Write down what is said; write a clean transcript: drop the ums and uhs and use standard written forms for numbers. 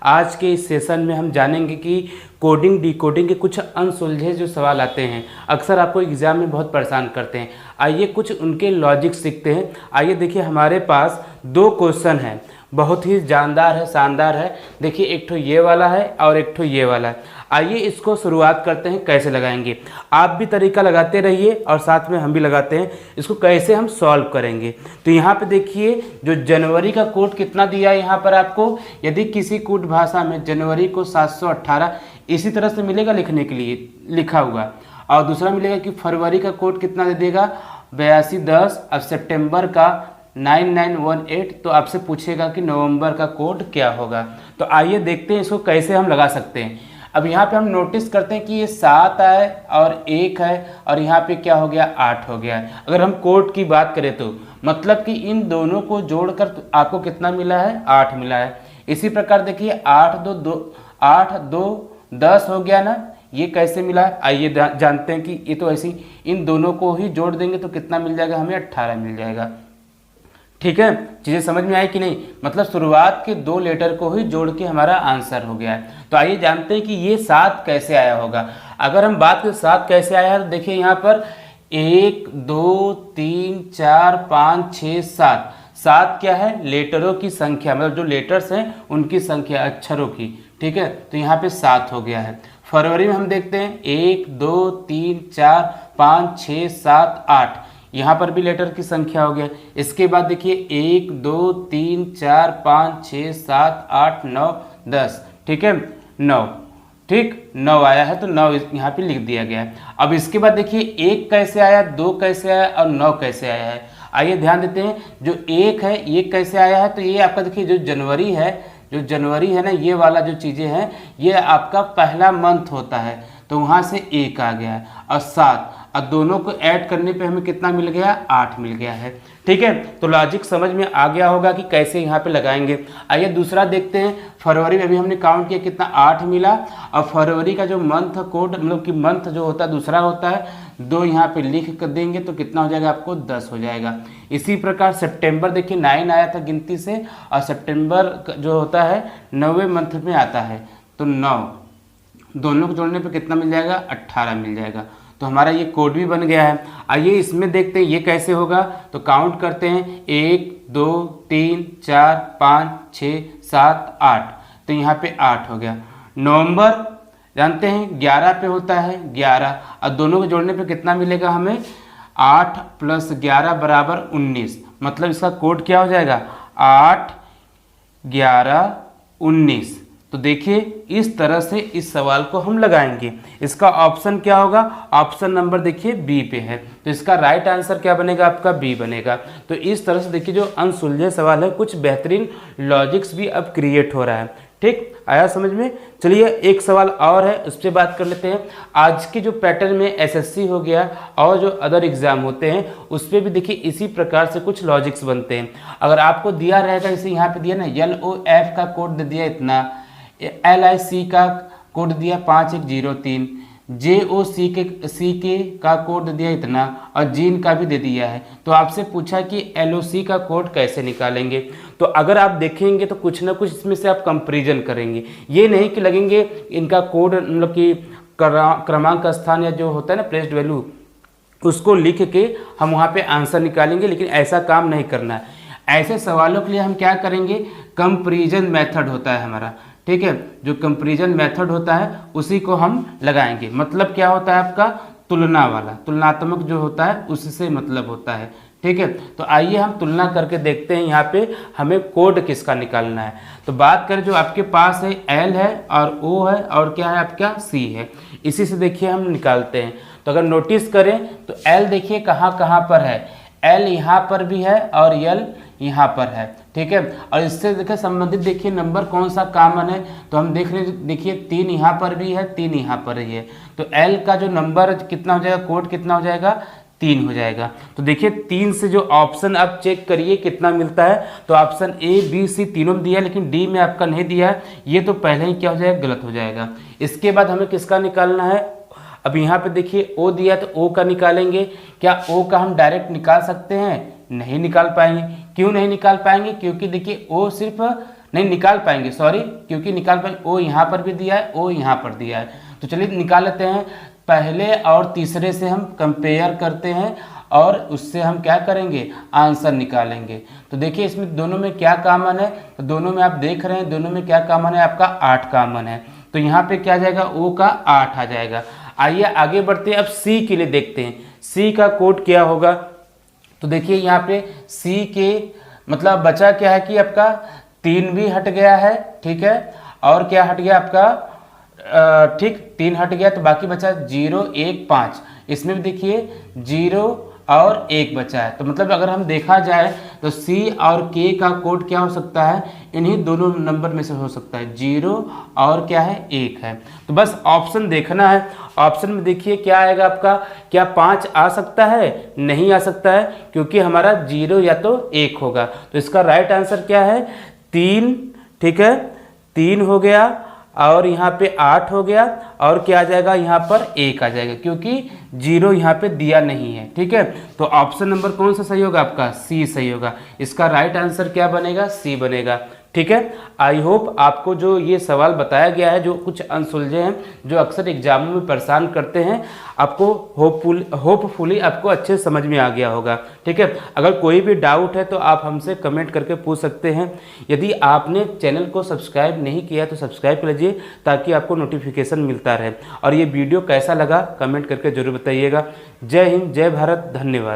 आज के इस सेशन में हम जानेंगे कि कोडिंग डिकोडिंग के कुछ अनसुलझे जो सवाल आते हैं, अक्सर आपको एग्जाम में बहुत परेशान करते हैं। आइए कुछ उनके लॉजिक सीखते हैं। आइए देखिए, हमारे पास दो क्वेश्चन हैं, बहुत ही जानदार है, शानदार है। देखिए, एक ठो ये वाला है और एक ठो ये वाला है। आइए इसको शुरुआत करते हैं, कैसे लगाएंगे। आप भी तरीका लगाते रहिए और साथ में हम भी लगाते हैं, इसको कैसे हम सॉल्व करेंगे। तो यहाँ पे देखिए, जो जनवरी का कोड कितना दिया है यहाँ पर आपको, यदि किसी कोड भाषा में जनवरी को 718 इसी तरह से मिलेगा लिखने के लिए लिखा हुआ, और दूसरा मिलेगा कि फरवरी का कोड कितना दे देगा 8210, अब सितंबर का 9918, तो आपसे पूछेगा कि नवंबर का कोड क्या होगा। तो आइए देखते हैं इसको कैसे हम लगा सकते हैं। अब यहाँ पे हम नोटिस करते हैं कि ये 7 है और 1 है और यहाँ पे क्या हो गया 8 हो गया है। अगर हम कोड की बात करें तो मतलब कि इन दोनों को जोड़कर तो आपको कितना मिला है 8 मिला है। इसी प्रकार देखिए 8 2 10 हो गया ना, ये कैसे मिला है आइए जानते हैं कि ये तो ऐसे ही इन दोनों को ही जोड़ देंगे तो कितना मिल जाएगा, हमें 18 मिल जाएगा। ठीक है, चीज़ें समझ में आई कि नहीं। मतलब शुरुआत के दो लेटर को ही जोड़ के हमारा आंसर हो गया है। तो आइए जानते हैं कि ये 7 कैसे आया होगा। अगर हम बात करें 7 कैसे आया है, तो देखिए यहाँ पर 1 2 3 4 5 6 7। 7 क्या है, लेटरों की संख्या, मतलब जो लेटर्स हैं उनकी संख्या, अक्षरों की। ठीक है, तो यहाँ पे 7 हो गया है। फरवरी में हम देखते हैं 1 2 3 4 5 6 7 8, यहाँ पर भी लेटर की संख्या हो गया। इसके बाद देखिए 1 2 3 4 5 6 7 8 9 10, ठीक है 9, ठीक 9 आया है, तो 9 यहाँ पे लिख दिया गया है। अब इसके बाद देखिए 1 कैसे आया, 2 कैसे आया और 9 कैसे आया है। आइए ध्यान देते हैं, जो 1 है ये कैसे आया है, तो ये आपका देखिए जो जनवरी है ना, ये वाला जो चीज़ें हैं ये आपका पहला मंथ होता है, तो वहाँ से 1 आ गया है और 7, और दोनों को ऐड करने पे हमें कितना मिल गया 8 मिल गया है। ठीक है, तो लॉजिक समझ में आ गया होगा कि कैसे यहाँ पे लगाएंगे। आइए दूसरा देखते हैं। फरवरी में भी हमने काउंट किया कितना 8 मिला, और फरवरी का जो मंथ कोड मतलब कि मंथ जो होता है दूसरा होता है, 2 यहाँ पे लिख कर देंगे तो कितना हो जाएगा आपको 10 हो जाएगा। इसी प्रकार सितंबर देखिए 9 आया था गिनती से, और सितंबर जो होता है 9वें मंथ में आता है, तो 9 दोनों को जोड़ने पे कितना मिल जाएगा 18 मिल जाएगा। तो हमारा ये कोड भी बन गया है। आइए इसमें देखते हैं ये कैसे होगा। तो काउंट करते हैं 1 2 3 4 5 6 7 8, तो यहाँ पे 8 हो गया। नवंबर जानते हैं 11 पे होता है 11, और दोनों को जोड़ने पे कितना मिलेगा हमें 8 + 11 = 19, मतलब इसका कोड क्या हो जाएगा 8 11 19। तो देखिए इस तरह से इस सवाल को हम लगाएंगे। इसका ऑप्शन क्या होगा, ऑप्शन नंबर देखिए बी पे है, तो इसका राइट आंसर क्या बनेगा आपका बी बनेगा। तो इस तरह से देखिए जो अनसुलझे सवाल है, कुछ बेहतरीन लॉजिक्स भी अब क्रिएट हो रहा है। ठीक आया समझ में। चलिए एक सवाल और है, उस पर बात कर लेते हैं। आज के जो पैटर्न में एसएससी हो गया और जो अदर एग्जाम होते हैं उस पर भी देखिए इसी प्रकार से कुछ लॉजिक्स बनते हैं। अगर आपको दिया रहेगा, जैसे यहाँ पे दिया ना LOF का कोड दे दिया इतना, LIC का कोड दिया 5103, JOC का कोड दिया इतना, और जीन का भी दे दिया है। तो आपसे पूछा कि LOC का कोड कैसे निकालेंगे। तो अगर आप देखेंगे तो कुछ ना कुछ इसमें से आप कंपैरिजन करेंगे, ये नहीं कि लगेंगे इनका कोड मतलब कि क्रमांक स्थान या जो होता है ना प्लेस्ड वैल्यू, उसको लिख के हम वहाँ पे आंसर निकालेंगे, लेकिन ऐसा काम नहीं करना है। ऐसे सवालों के लिए हम क्या करेंगे, कंपैरिजन मेथड होता है हमारा। ठीक है, जो कंपैरिजन मेथड होता है उसी को हम लगाएंगे। मतलब क्या होता है आपका तुलना वाला, तुलनात्मक जो होता है उससे मतलब होता है। ठीक है, तो आइए हम तुलना करके देखते हैं यहाँ पे हमें कोड किसका निकालना है। तो बात करें जो आपके पास है L है और O है और क्या है आपका C है, इसी से देखिए हम निकालते हैं। तो अगर नोटिस करें तो L देखिए कहाँ कहाँ पर है, L यहाँ पर भी है और L यहाँ पर है। ठीक है, और इससे देखिए संबंधित देखिए नंबर कौन सा कॉमन है, तो हम देख रहे देखिए 3 यहाँ पर भी है, 3 यहाँ पर ही है, तो L का जो नंबर कितना हो जाएगा, कोड कितना हो जाएगा 3 हो जाएगा। तो देखिए 3 से जो ऑप्शन आप चेक करिए कितना मिलता है। तो ऑप्शन A B C तीनों में दिया है, लेकिन D में आपका नहीं दिया है, ये तो पहले ही क्या हो जाएगा गलत हो जाएगा। इसके बाद हमें किसका निकालना है, अब यहाँ पे देखिए O दिया तो O का निकालेंगे। क्या O का हम डायरेक्ट निकाल सकते हैं, नहीं निकाल पाएंगे। क्यों नहीं निकाल पाएंगे, क्योंकि देखिए O सिर्फ नहीं निकाल पाएंगे, सॉरी, क्योंकि निकाल पाएंगे, ओ यहाँ पर भी दिया है, ओ यहाँ पर दिया है। तो चलिए निकाल लेते हैं। पहले और तीसरे से हम कंपेयर करते हैं और उससे हम क्या करेंगे, आंसर निकालेंगे। तो देखिए इसमें दोनों में क्या कॉमन है, तो दोनों में आप देख रहे हैं दोनों में क्या कॉमन है, आपका 8 कॉमन है। तो यहाँ पे क्या जाएगा, ओ का 8 आ जाएगा। आइए आगे बढ़ते हैं, अब सी के लिए देखते हैं सी का कोड क्या होगा। तो देखिए यहाँ पे सी के मतलब बचा क्या है कि आपका 3 भी हट गया है, ठीक है, और क्या हट गया आपका, ठीक 3 हट गया, तो बाकी बचा 0 1 5। इसमें भी देखिए 0 और 1 बचा है। तो मतलब अगर हम देखा जाए तो सी और के का कोड क्या हो सकता है, इन्हीं दोनों नंबर में से हो सकता है, 0 और क्या है 1 है। तो बस ऑप्शन देखना है। ऑप्शन में देखिए क्या आएगा आपका, क्या 5 आ सकता है, नहीं आ सकता है, क्योंकि हमारा 0 या तो 1 होगा। तो इसका राइट आंसर क्या है, 3, ठीक है, 3 हो गया, और यहाँ पे 8 हो गया, और क्या आ जाएगा यहाँ पर 1 आ जाएगा, क्योंकि 0 यहाँ पे दिया नहीं है, ठीक है। तो ऑप्शन नंबर कौन सा सही होगा आपका, सी सही होगा। इसका राइट आंसर क्या बनेगा, सी बनेगा, ठीक है। आई होप आपको जो ये सवाल बताया गया है, जो कुछ अनसुलझे हैं, जो अक्सर एग्जामों में परेशान करते हैं, आपको होपफुली आपको अच्छे समझ में आ गया होगा, ठीक है। अगर कोई भी डाउट है तो आप हमसे कमेंट करके पूछ सकते हैं। यदि आपने चैनल को सब्सक्राइब नहीं किया तो सब्सक्राइब कर लीजिए, ताकि आपको नोटिफिकेशन मिलता रहे। और ये वीडियो कैसा लगा कमेंट करके जरूर बताइएगा। जय हिंद, जय भारत, धन्यवाद।